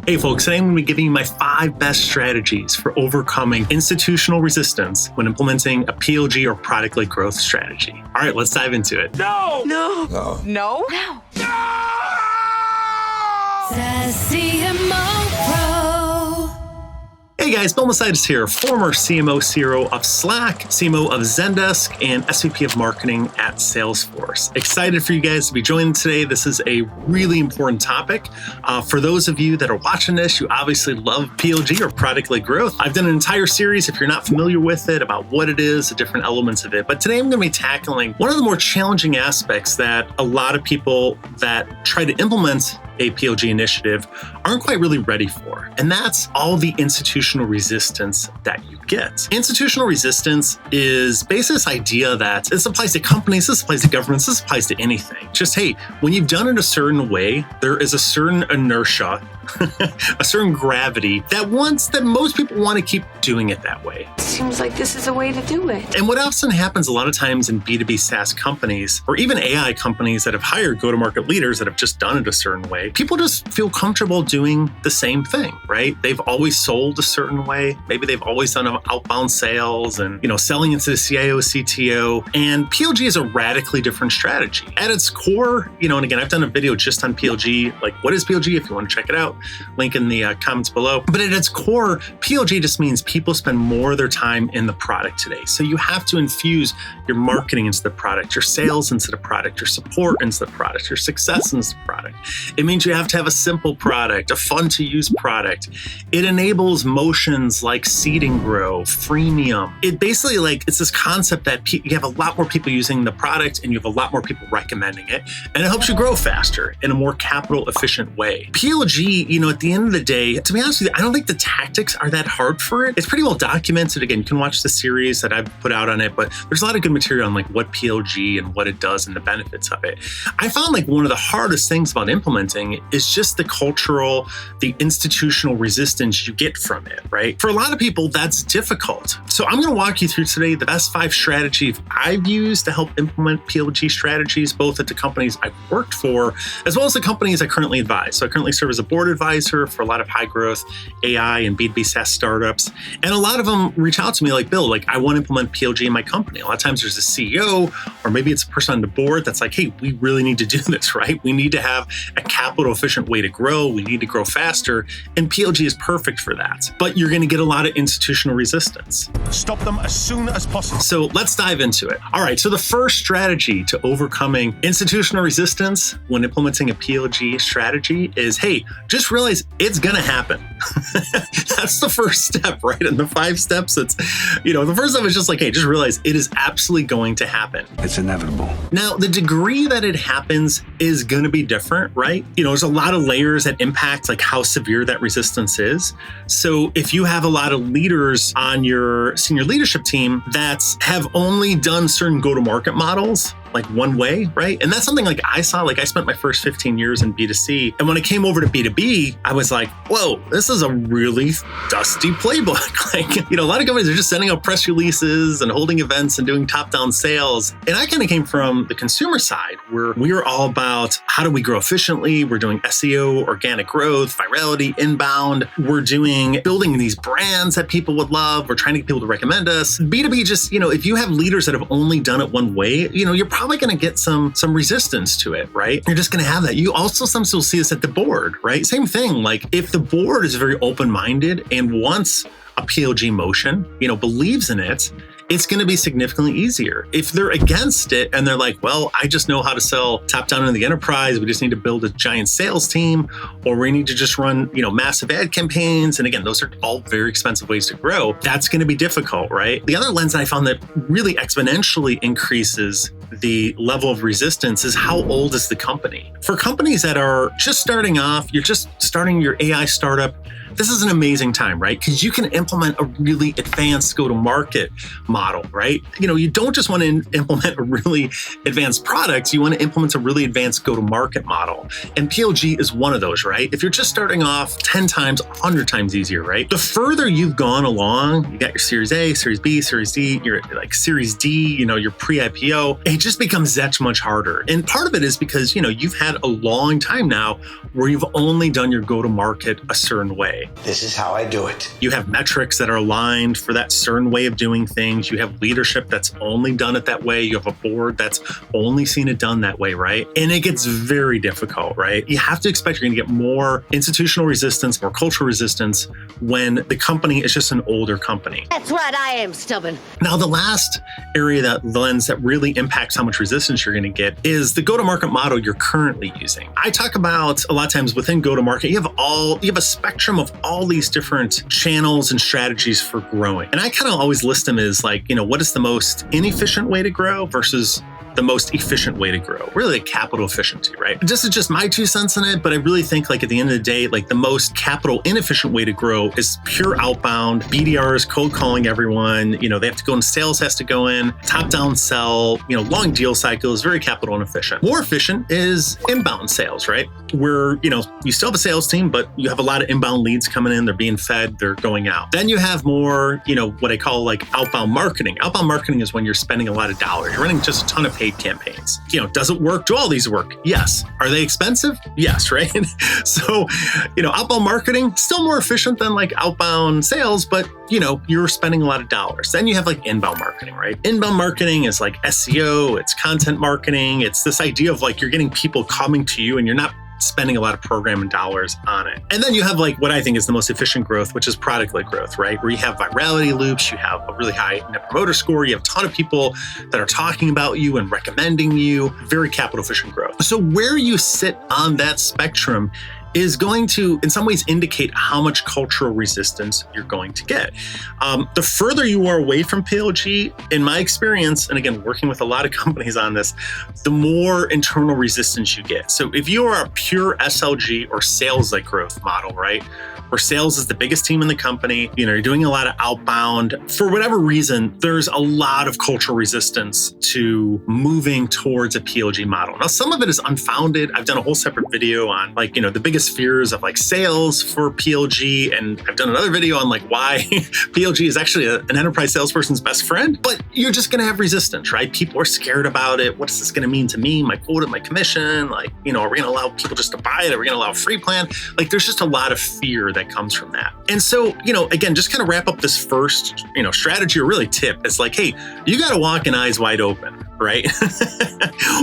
Hey folks, today I'm going to be giving you my 5 best strategies for overcoming institutional resistance when implementing a PLG or product-led growth strategy. All right, let's dive into it. No! Hey guys, Bill Masitis here, former CMO CRO of Slack, CMO of Zendesk, and SVP of Marketing at Salesforce. Excited for you guys to be joining today. This is a really important topic. For those of you that are watching this, you obviously love PLG or product-led growth. I've done an entire series, if you're not familiar with it, about what it is, the different elements of it. But today I'm going to be tackling one of the more challenging aspects that a lot of people that try to implement a PLG initiative aren't quite really ready for. And that's all the institutional resistance that you get. Institutional resistance is basically this idea that this applies to companies, this applies to governments, this applies to anything. Just, hey, when you've done it a certain way, there is a certain inertia, a certain gravity that most people want to keep doing it that way. Seems like this is a way to do it. And what often happens a lot of times in B2B SaaS companies, or even AI companies that have hired go-to-market leaders that have just done it a certain way, people just feel comfortable doing the same thing, right? They've always sold a certain way. Maybe they've always done outbound sales and, selling into the CIO, CTO. And PLG is a radically different strategy. At its core, and again, I've done a video just on PLG, like what is PLG if you want to check it out, link in the comments below. But at its core, PLG just means people spend more of their time in the product today. So you have to infuse your marketing into the product, your sales into the product, your support into the product, your success into the product. It means you have to have a simple product, a fun to use product. It enables motions like seed and grow, freemium. It basically it's this concept that you have a lot more people using the product and you have a lot more people recommending it. And it helps you grow faster in a more capital efficient way. PLG, at the end of the day, to be honest with you, I don't think the tactics are that hard for it. It's pretty well documented. Again, you can watch the series that I've put out on it, but there's a lot of good material on what PLG and what it does and the benefits of it. I found one of the hardest things about implementing is just the institutional resistance you get from it, right? For a lot of people, that's difficult. So I'm going to walk you through today the best 5 strategies I've used to help implement PLG strategies, both at the companies I've worked for, as well as the companies I currently advise. So I currently serve as a board advisor for a lot of high growth AI and B2B SaaS startups. And a lot of them reach out to me like, Bill, I want to implement PLG in my company. A lot of times there's a CEO, or maybe it's a person on the board that's like, hey, we really need to do this, right? We need to have a capital efficient way to grow. We need to grow faster. And PLG is perfect for that. But you're going to get a lot of institutional resistance. Stop them as soon as possible. So let's dive into it. All right. So the first strategy to overcoming institutional resistance when implementing a PLG strategy is, hey, just realize it's going to happen. That's the first step, right? And the 5 steps, it's, the first step is just hey, just realize it is absolutely going to happen. It's inevitable. Now, the degree that it happens is going to be different, right? There's a lot of layers that impact how severe that resistance is. So if you have a lot of leaders on your senior leadership team that have only done certain go-to-market models, one way, right? And that's something I saw, I spent my first 15 years in B2C. And when I came over to B2B, I was like, whoa, this is a really dusty playbook. A lot of companies are just sending out press releases and holding events and doing top-down sales. And I kind of came from the consumer side where we are all about how do we grow efficiently? We're doing SEO, organic growth, virality, inbound. We're building these brands that people would love. We're trying to get people to recommend us. B2B just, if you have leaders that have only done it one way, you're probably going to get some resistance to it, right? You're just going to have that. You also sometimes will see this at the board, right? Same thing. If the board is very open-minded and wants a PLG motion, believes in it, it's going to be significantly easier. If they're against it and they're like, well, I just know how to sell top down in the enterprise. We just need to build a giant sales team, or we need to just run, massive ad campaigns. And again, those are all very expensive ways to grow. That's going to be difficult, right? The other lens I found that really exponentially increases the level of resistance is how old is the company. For companies that are just starting off, you're just starting your AI startup, this is an amazing time, right? Because you can implement a really advanced go-to-market model, right? You don't just want to implement a really advanced product, you want to implement a really advanced go-to-market model. And PLG is one of those, right? If you're just starting off 10 times, 100 times easier, right? The further you've gone along, you got your Series A, Series B, Series D, you're like Series D, your pre-IPO, it just becomes that much harder. And part of it is because, you've had a long time now where you've only done your go-to-market a certain way. This is how I do it. You have metrics that are aligned for that certain way of doing things. You have leadership that's only done it that way. You have a board that's only seen it done that way, right? And it gets very difficult, right? You have to expect you're going to get more institutional resistance, more cultural resistance when the company is just an older company. That's right, I am stubborn. Now, the last area that really impacts how much resistance you're going to get is the go-to-market model you're currently using. I talk about a lot of times within go-to-market, you have a spectrum of all these different channels and strategies for growing. And I kind of always list them as what is the most inefficient way to grow versus the most efficient way to grow, really capital efficiency, right? This is just my 2 cents in it, but I really think at the end of the day, the most capital inefficient way to grow is pure outbound, BDRs, cold calling everyone, they have to go in, sales has to go in, top down sell, long deal cycles, very capital inefficient. More efficient is inbound sales, right? Where, you still have a sales team, but you have a lot of inbound leads coming in, they're being fed, they're going out. Then you have more, what I call outbound marketing. Outbound marketing is when you're spending a lot of dollars. You're running just a ton of paid campaigns. Does it work? Do all these work? Yes. Are they expensive? Yes, right? So, outbound marketing, still more efficient than outbound sales, but you're spending a lot of dollars. Then you have inbound marketing, right? Inbound marketing is SEO, it's content marketing. It's this idea of you're getting people coming to you and you're not spending a lot of programming dollars on it. And then you have what I think is the most efficient growth, which is product-led growth, right? Where you have virality loops, you have a really high net promoter score, you have a ton of people that are talking about you and recommending you, very capital efficient growth. So where you sit on that spectrum is going to, in some ways, indicate how much cultural resistance you're going to get. The further you are away from PLG, in my experience, and again, working with a lot of companies on this, the more internal resistance you get. So if you are a pure SLG or sales-led growth model, right, where sales is the biggest team in the company, you're doing a lot of outbound, for whatever reason, there's a lot of cultural resistance to moving towards a PLG model. Now, some of it is unfounded. I've done a whole separate video on the biggest fears of sales for PLG. And I've done another video on why PLG is actually an enterprise salesperson's best friend, but you're just going to have resistance, right? People are scared about it. What's this going to mean to me? My quota, my commission, are we going to allow people just to buy it? Are we going to allow a free plan? There's just a lot of fear that comes from that. And so, again, just kind of wrap up this first, strategy or really tip. It's hey, you got to walk in eyes wide open, right?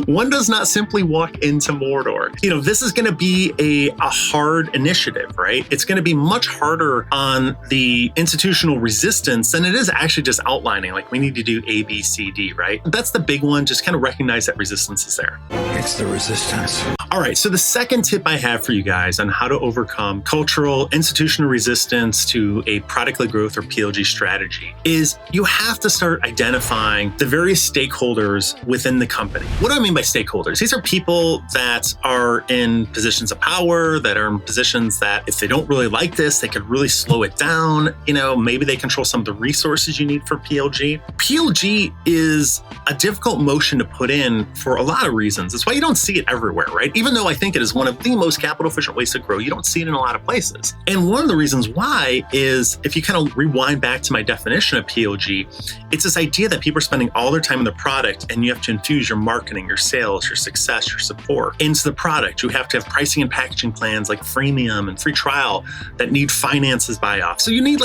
One does not simply walk into Mordor. This is going to be a hard initiative, right? It's going to be much harder on the institutional resistance than it is actually just outlining, we need to do A, B, C, D, right? That's the big one. Just kind of recognize that resistance is there. It's the resistance. All right. So the second tip I have for you guys on how to overcome cultural institutional resistance to a product-led growth or PLG strategy is you have to start identifying the various stakeholders within the company. What do I mean by stakeholders? These are people that are in positions of power, that are in positions that if they don't really like this, they could really slow it down. Maybe they control some of the resources you need for PLG. PLG is a difficult motion to put in for a lot of reasons. That's why you don't see it everywhere, right? Even though I think it is one of the most capital efficient ways to grow, you don't see it in a lot of places. And one of the reasons why is if you kind of rewind back to my definition of PLG, it's this idea that people are spending all their time in the product and you have to infuse your marketing, your sales, your success, your support into the product. You have to have pricing and packaging plans like freemium and free trial that need finances buy-off. So you need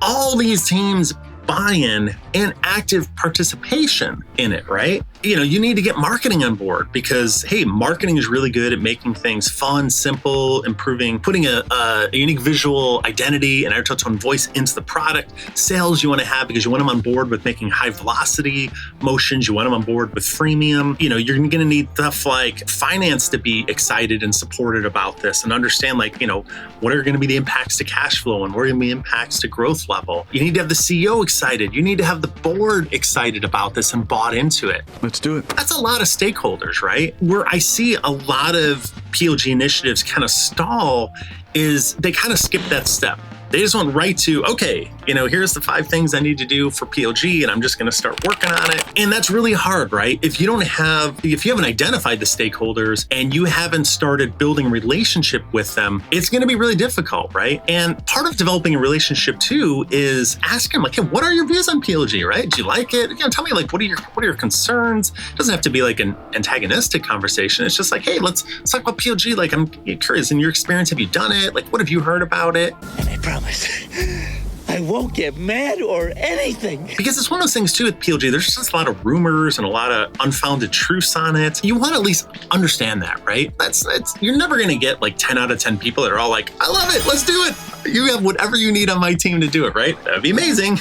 all these teams buy-in and active participation in it, right? You need to get marketing on board because, hey, marketing is really good at making things fun, simple, improving, putting a unique visual identity and tone voice into the product. Sales you want to have because you want them on board with making high velocity motions. You want them on board with freemium. You're going to need stuff like finance to be excited and supported about this and understand what are going to be the impacts to cash flow and what are going to be impacts to growth level. You need to have the CEO excited. You need to have the board excited about this and bought into it. Let's do it. That's a lot of stakeholders, right? Where I see a lot of PLG initiatives kind of stall is they kind of skip that step. They just went right to, okay, here's the 5 things I need to do for PLG, and I'm just going to start working on it. And that's really hard, right? If you haven't identified the stakeholders and you haven't started building a relationship with them, it's going to be really difficult, right? And part of developing a relationship too is asking them, like, hey, what are your views on PLG, right? Do you like it? Tell me, like, what are your concerns? It doesn't have to be like an antagonistic conversation. It's just like, hey, let's talk about PLG. Like, I'm curious, in your experience, have you done it? Like, what have you heard about it? And I promise I won't get mad or anything. Because it's one of those things too with PLG, there's just a lot of rumors and a lot of unfounded truths on it. You want to at least understand that, right? You're never going to get like 10 out of 10 people that are all like, I love it, let's do it. You have whatever you need on my team to do it, right? That'd be amazing.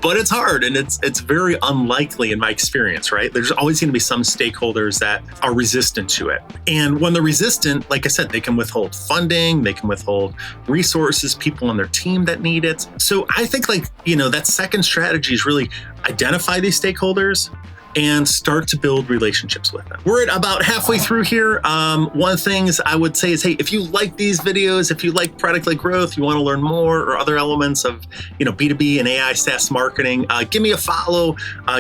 But it's hard, and it's very unlikely in my experience, right? There's always going to be some stakeholders that are resistant to it. And when they're resistant, like I said, they can withhold funding, they can withhold resources, people on their team that need it. So I think that second strategy is really identify these stakeholders and start to build relationships with them. We're at about halfway through here. One of the things I would say is, hey, if you like these videos, if you like product-led growth, you want to learn more or other elements of B2B and AI SaaS marketing, give me a follow,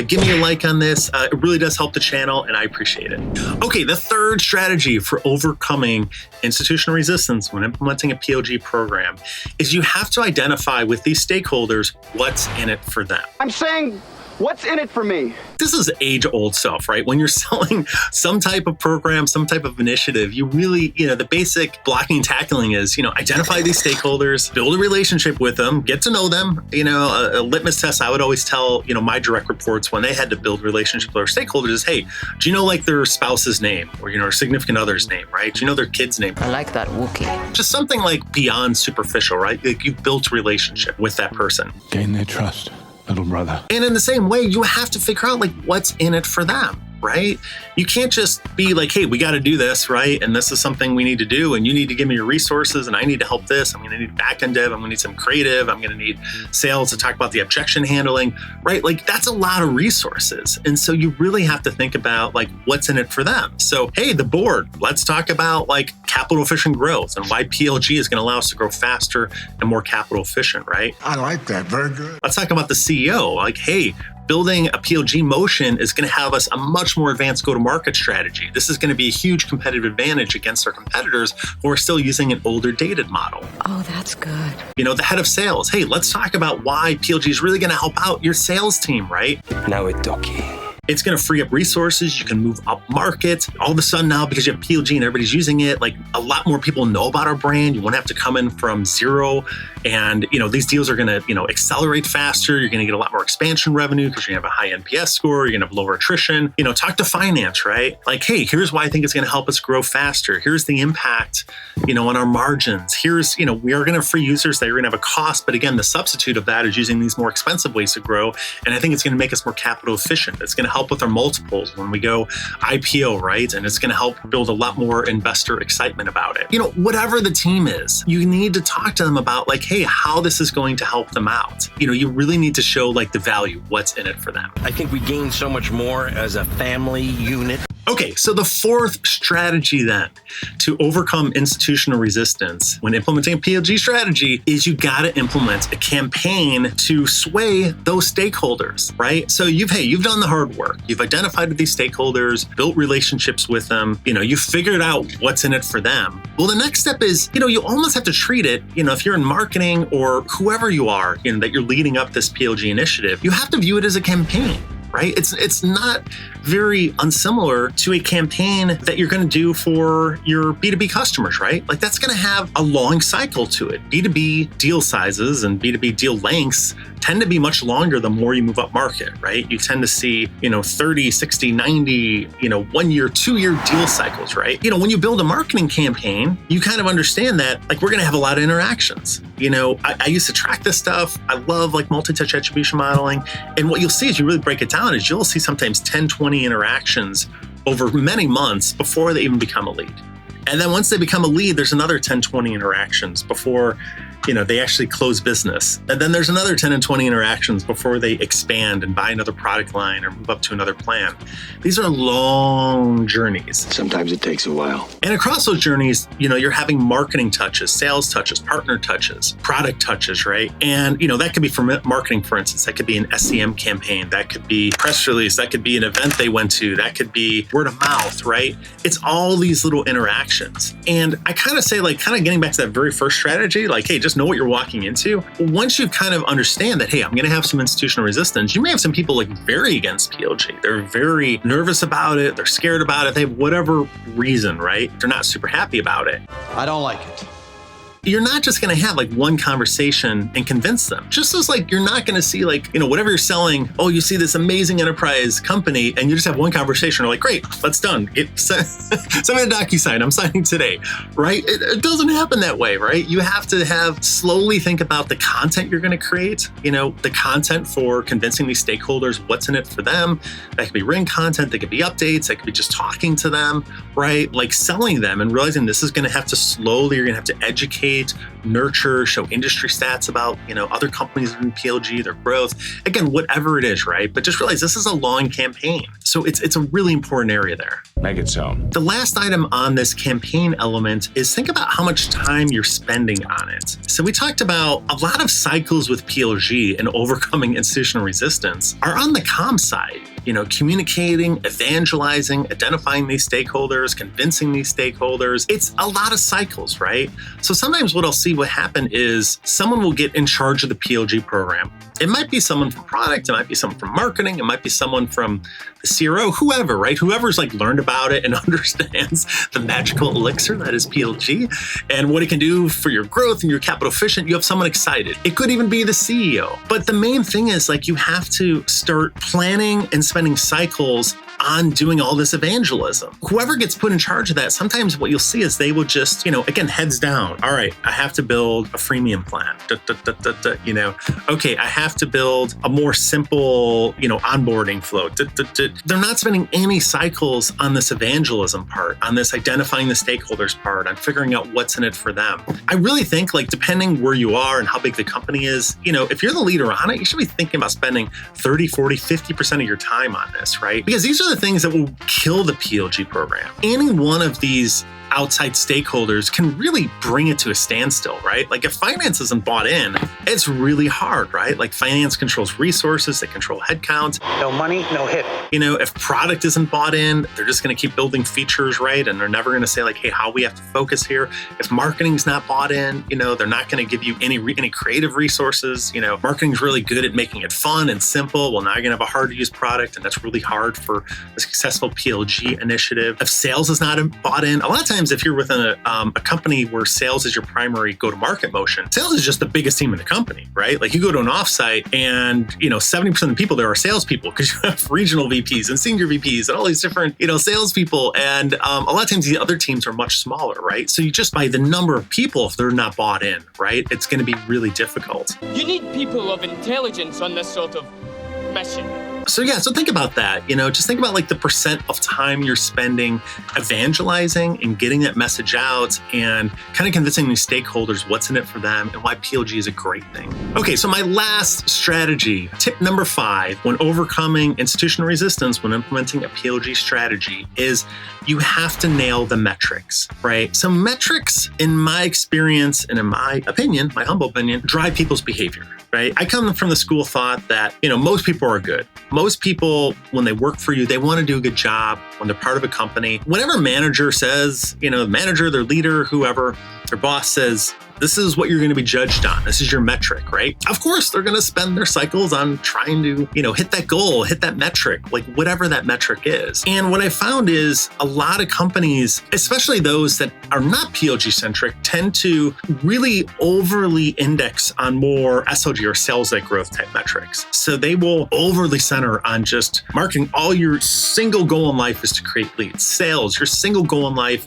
give me a like on this. It really does help the channel, and I appreciate it. Okay, the third strategy for overcoming institutional resistance when implementing a PLG program is you have to identify with these stakeholders what's in it for them. I'm saying, what's in it for me? This is age-old stuff, right? When you're selling some type of program, some type of initiative, you really, the basic blocking and tackling is, identify these stakeholders, build a relationship with them, get to know them. A litmus test I would always tell, my direct reports when they had to build relationships with their stakeholders is, hey, do you know like their spouse's name or, or significant other's name, right? Do you know their kid's name? I like that Wookiee. Just something like beyond superficial, right? Like you've built a relationship with that person. Gain their trust, little brother. And in the same way, you have to figure out like what's in it for them, right? You can't just be like, hey, we got to do this, right? And this is something we need to do, and you need to give me your resources, and I need to help this. I'm going to need back-end dev. I'm going to need some creative. I'm going to need sales to talk about the objection handling, right? Like that's a lot of resources. And so you really have to think about like what's in it for them. So, hey, the board, let's talk about like capital efficient growth and why PLG is going to allow us to grow faster and more capital efficient, right? I like that. Very good. Let's talk about the CEO. Like, hey, building a PLG motion is going to have us a much more advanced go-to-market strategy. This is going to be a huge competitive advantage against our competitors who are still using an older dated model. Oh, that's good. The head of sales, hey, let's talk about why PLG is really going to help out your sales team, right? Now we're talking. It's going to free up resources. You can move up market. All of a sudden now, because you have PLG and everybody's using it, like a lot more people know about our brand. You won't have to come in from zero. And, these deals are going to, accelerate faster. You're going to get a lot more expansion revenue because you're going to have a high NPS score. You're going to have lower attrition. Talk to finance, right? Like, hey, here's why I think it's going to help us grow faster. Here's the impact, on our margins. Here's, we are going to free users that are going to have a cost. But again, the substitute of that is using these more expensive ways to grow. And I think it's going to make us more capital efficient. It's going to help with our multiples when we go IPO, right? And it's going to help build a lot more investor excitement about it. Whatever the team is, you need to talk to them about like, hey, how this is going to help them out. You really need to show like the value, what's in it for them. I think we gain so much more as a family unit. Okay, so the fourth strategy then to overcome institutional resistance when implementing a PLG strategy is you got to implement a campaign to sway those stakeholders, right? So you've done the hard work. You've identified with these stakeholders, built relationships with them, you've figured out what's in it for them. Well, the next step is, you almost have to treat it, if you're in marketing or whoever you are, that you're leading up this PLG initiative, you have to view it as a campaign. Right? It's not very unsimilar to a campaign that you're going to do for your B2B customers, right? Like that's going to have a long cycle to it. B2B deal sizes and B2B deal lengths tend to be much longer the more you move up market, right? You tend to see, 30, 60, 90, 1 year, 2 year deal cycles, right? When you build a marketing campaign, you kind of understand that like we're going to have a lot of interactions. I used to track this stuff. I love like multi-touch attribution modeling. And what you'll see as you really break it down is you'll see sometimes 10, 20 interactions over many months before they even become a lead. And then once they become a lead, there's another 10, 20 interactions before they actually close business. And then there's another 10 and 20 interactions before they expand and buy another product line or move up to another plan. These are long journeys. Sometimes it takes a while. And across those journeys, you're having marketing touches, sales touches, partner touches, product touches, right? And, that could be for marketing, for instance. That could be an SEM campaign. That could be press release. That could be an event they went to. That could be word of mouth, right? It's all these little interactions. And I kind of say, kind of getting back to that very first strategy, hey, just know what you're walking into. Once you kind of understand that, hey, I'm going to have some institutional resistance, you may have some people very against PLG. They're very nervous about it. They're scared about it. They have whatever reason, right? They're not super happy about it. I don't like it. You're not just going to have one conversation and convince them. Just as you're not going to see whatever you're selling. Oh, you see this amazing enterprise company and you just have one conversation. You're like, great, that's done. Send me a DocuSign. I'm signing today, right? It doesn't happen that way, right? You have to slowly think about the content you're going to create, the content for convincing these stakeholders what's in it for them. That could be written content. That could be updates. That could be just talking to them, right? Selling them and realizing this is going to have to slowly, you're going to have to educate, nurture, show industry stats about, other companies in PLG, their growth, again, whatever it is, right? But just realize this is a long campaign. So it's a really important area there. Make it so. The last item on this campaign element is think about how much time you're spending on it. So we talked about a lot of cycles with PLG and overcoming institutional resistance are on the comm side. Communicating, evangelizing, identifying these stakeholders, convincing these stakeholders. It's a lot of cycles, right? So sometimes what I'll see what happen is someone will get in charge of the PLG program. It might be someone from product, it might be someone from marketing, it might be someone from the CRO, whoever, right? Whoever's learned about it and understands the magical elixir that is PLG and what it can do for your growth and your capital efficient. You have someone excited. It could even be the CEO. But the main thing is you have to start planning and spending cycles on doing all this evangelism. Whoever gets put in charge of that, sometimes what you'll see is they will just, again, heads down. All right, I have to build a freemium plan. Okay, I have to build a more simple, onboarding flow. They're not spending any cycles on this evangelism part, on this identifying the stakeholders part, on figuring out what's in it for them. I really think depending where you are and how big the company is, if you're the leader on it, you should be thinking about spending 30, 40, 50% of your time on this, right? Because these are the things that will kill the PLG program. Any one of these outside stakeholders can really bring it to a standstill, right? If finance isn't bought in, it's really hard, right? Finance controls resources, they control headcount. No money, no hit. If product isn't bought in, they're just going to keep building features, right? And they're never going to say hey, how we have to focus here. If marketing's not bought in, they're not going to give you any creative resources. Marketing's really good at making it fun and simple. Well, now you're going to have a hard to use product, and that's really hard for a successful PLG initiative. If sales is not bought in, a lot of times if you're within a company where sales is your primary go-to-market motion, sales is just the biggest team in the company, right? You go to an offsite and, 70% of the people there are salespeople because you have regional VPs and senior VPs and all these different, salespeople. And a lot of times the other teams are much smaller, right? So you just by the number of people, if they're not bought in, right, it's going to be really difficult. You need people of intelligence on this sort of mission. So think about that. Just think about the percent of time you're spending evangelizing and getting that message out and kind of convincing these stakeholders what's in it for them and why PLG is a great thing. Okay, so my last strategy, tip number 5, when overcoming institutional resistance when implementing a PLG strategy is you have to nail the metrics, right? So metrics, in my experience and in my opinion, my humble opinion, drive people's behavior. Right? I come from the school of thought that, most people are good. Most people, when they work for you, they want to do a good job when they're part of a company. Whenever manager says, the manager, their leader, whoever, their boss says, this is what you're going to be judged on. This is your metric, right? Of course, they're going to spend their cycles on trying to, hit that goal, hit that metric, whatever that metric is. And what I found is a lot of companies, especially those that are not PLG centric, tend to really overly index on more SLG or sales-led growth type metrics. So they will overly center on just marketing. All your single goal in life is to create leads. Sales, your single goal in life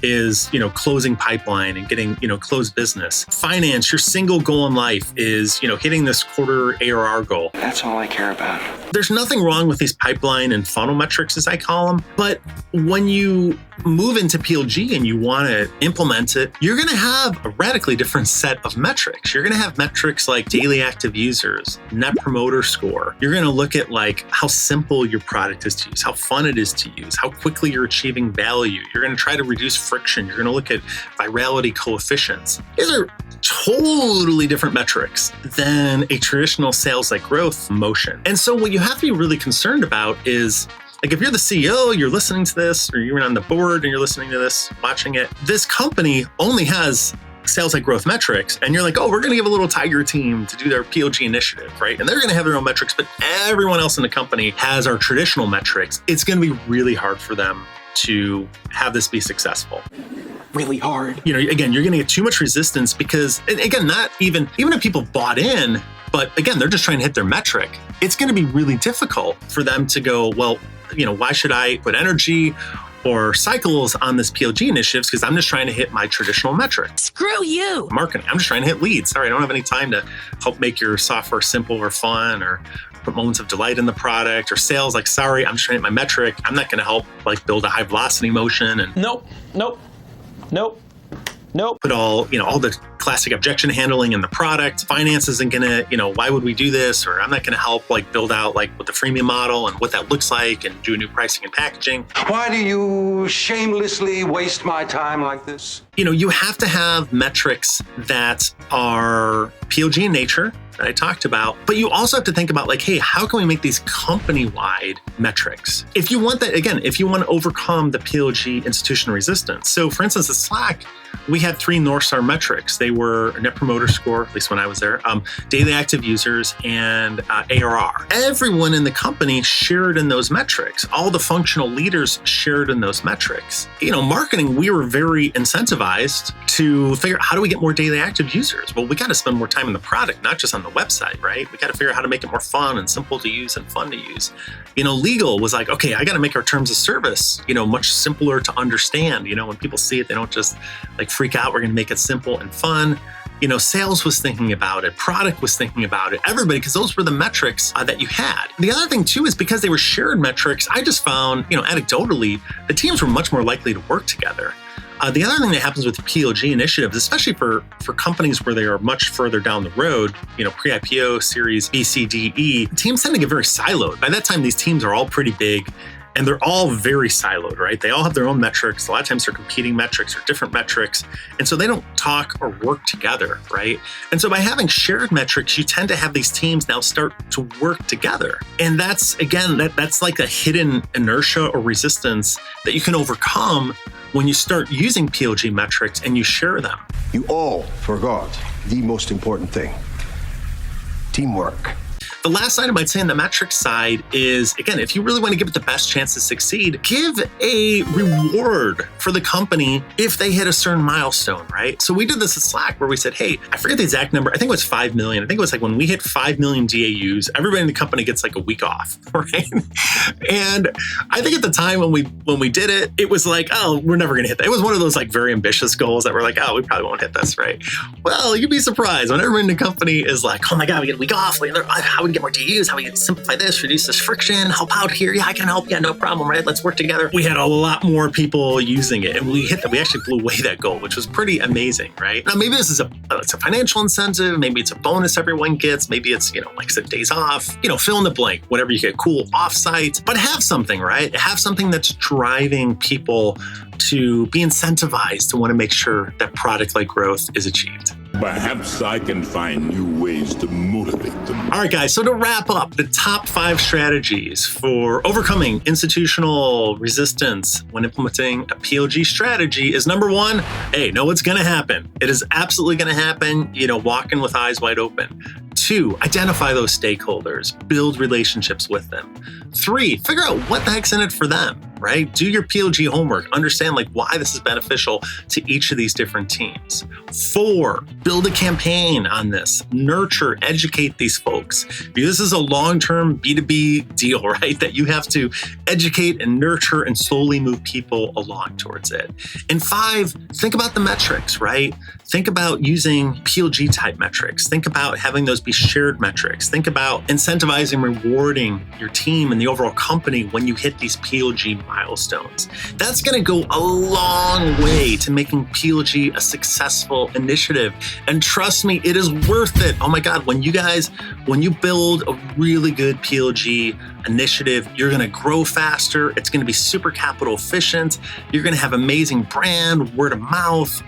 is, closing pipeline and getting, closed business. Finance, your single goal in life is, hitting this quarter ARR goal. That's all I care about. There's nothing wrong with these pipeline and funnel metrics, as I call them. But when you move into PLG and you want to implement it, you're going to have a radically different set of metrics. You're going to have metrics like daily active users, net promoter score. You're going to look at like how simple your product is to use, how fun it is to use, how quickly you're achieving value. You're going to try to reduce friction. You're going to look at virality coefficients. These are totally different metrics than a traditional sales like growth motion. And so what you have to be really concerned about is, like, if you're the CEO, you're listening to this, or you're on the board and you're listening to this, watching it, this company only has sales like growth metrics, and you're like, oh, we're going to give a little tiger team to do their PLG initiative, right? And they're going to have their own metrics, but everyone else in the company has our traditional metrics. It's going to be really hard for them to have this be successful. Really hard. You know, again, you're going to get too much resistance because, and again, not even if people bought in, but again, they're just trying to hit their metric. It's going to be really difficult for them to go, well, you know, why should I put energy or cycles on this PLG initiatives? Because I'm just trying to hit my traditional metrics. Screw you. Marketing, I'm just trying to hit leads. Sorry, I don't have any time to help make your software simple or fun or put moments of delight in the product. Or sales, like, sorry, I'm just trying to hit my metric. I'm not going to help like build a high velocity motion and put all the classic objection handling in the product. Finance isn't gonna, why would we do this? Or I'm not gonna help like build out like what the freemium model and what that looks like and do new pricing and packaging. Why do you shamelessly waste my time like this? You have to have metrics that are PLG in nature that I talked about, but you also have to think about like, hey, how can we make these company-wide metrics? If you want that, again, if you want to overcome the PLG institutional resistance. So for instance, at Slack, we had 3 North Star metrics. They were Net Promoter Score, at least when I was there, daily active users, and ARR. Everyone in the company shared in those metrics. All the functional leaders shared in those metrics. Marketing, we were very incentivized to figure out how do we get more daily active users? Well, we got to spend more time in the product, not just on the website, right? We got to figure out how to make it more fun and simple to use and fun to use. Legal was like, okay, I got to make our terms of service, much simpler to understand. When people see it, they don't just like freak out. We're going to make it simple and fun. Sales was thinking about it. Product was thinking about it. Everybody, because those were the metrics that you had. The other thing too is because they were shared metrics, I just found, anecdotally, the teams were much more likely to work together. The other thing that happens with PLG initiatives, especially for companies where they are much further down the road, pre-IPO, series B, C, D, E, teams tend to get very siloed. By that time, these teams are all pretty big and they're all very siloed, right? They all have their own metrics. A lot of times they're competing metrics or different metrics. And so they don't talk or work together, right? And so by having shared metrics, you tend to have these teams now start to work together. And that's, again, that's like a hidden inertia or resistance that you can overcome when you start using PLG metrics and you share them. You all forgot the most important thing: teamwork. The last item I'd say on the metrics side is, again, if you really want to give it the best chance to succeed, give a reward for the company if they hit a certain milestone, right? So we did this at Slack where we said, hey, I forget the exact number. I think it was 5 million. I think it was like when we hit 5 million DAUs, everybody in the company gets like a week off, right? And I think at the time when we did it, it was like, oh, we're never going to hit that. It was one of those like very ambitious goals that we're like, oh, we probably won't hit this, right? Well, you'd be surprised when everyone in the company is like, oh my God, we get a week off. How we get more DAUs, how we can simplify this, reduce this friction, help out here. Yeah, I can help. Yeah, no problem, right? Let's work together. We had a lot more people using it, and we hit that. We actually blew away that goal, which was pretty amazing, right? Now, maybe this is it's a financial incentive. Maybe it's a bonus everyone gets. Maybe it's, like I said, days off, fill in the blank, whatever you get, cool offsite, but have something, right? Have something that's driving people to be incentivized to want to make sure that product-like growth is achieved. Perhaps I can find new ways to motivate them. All right, guys. So to wrap up, the top 5 strategies for overcoming institutional resistance when implementing a PLG strategy is number 1, hey, know what's going to happen. It is absolutely going to happen. Walk in with eyes wide open. 2, identify those stakeholders, build relationships with them. 3, figure out what the heck's in it for them. right? Do your PLG homework. Understand like why this is beneficial to each of these different teams. 4, build a campaign on this. Nurture, educate these folks. Because this is a long-term B2B deal, right? That you have to educate and nurture and slowly move people along towards it. And 5, think about the metrics, right? Think about using PLG type metrics. Think about having those be shared metrics. Think about incentivizing, rewarding your team and the overall company when you hit these PLG milestones. That's going to go a long way to making PLG a successful initiative. And trust me, it is worth it. Oh my God, when you build a really good PLG initiative, you're going to grow faster. It's going to be super capital efficient. You're going to have amazing brand, word of mouth.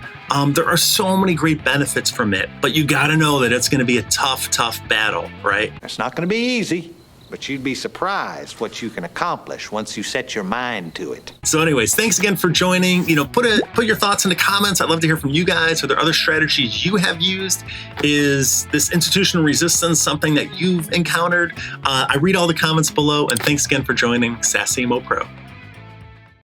There are so many great benefits from it, but you got to know that it's going to be a tough battle, right? It's not going to be easy, but you'd be surprised what you can accomplish once you set your mind to it. So anyways, thanks again for joining. Put your thoughts in the comments. I'd love to hear from you guys. Are there other strategies you have used? Is this institutional resistance something that you've encountered? I read all the comments below, and thanks again for joining Sassy Mo Pro.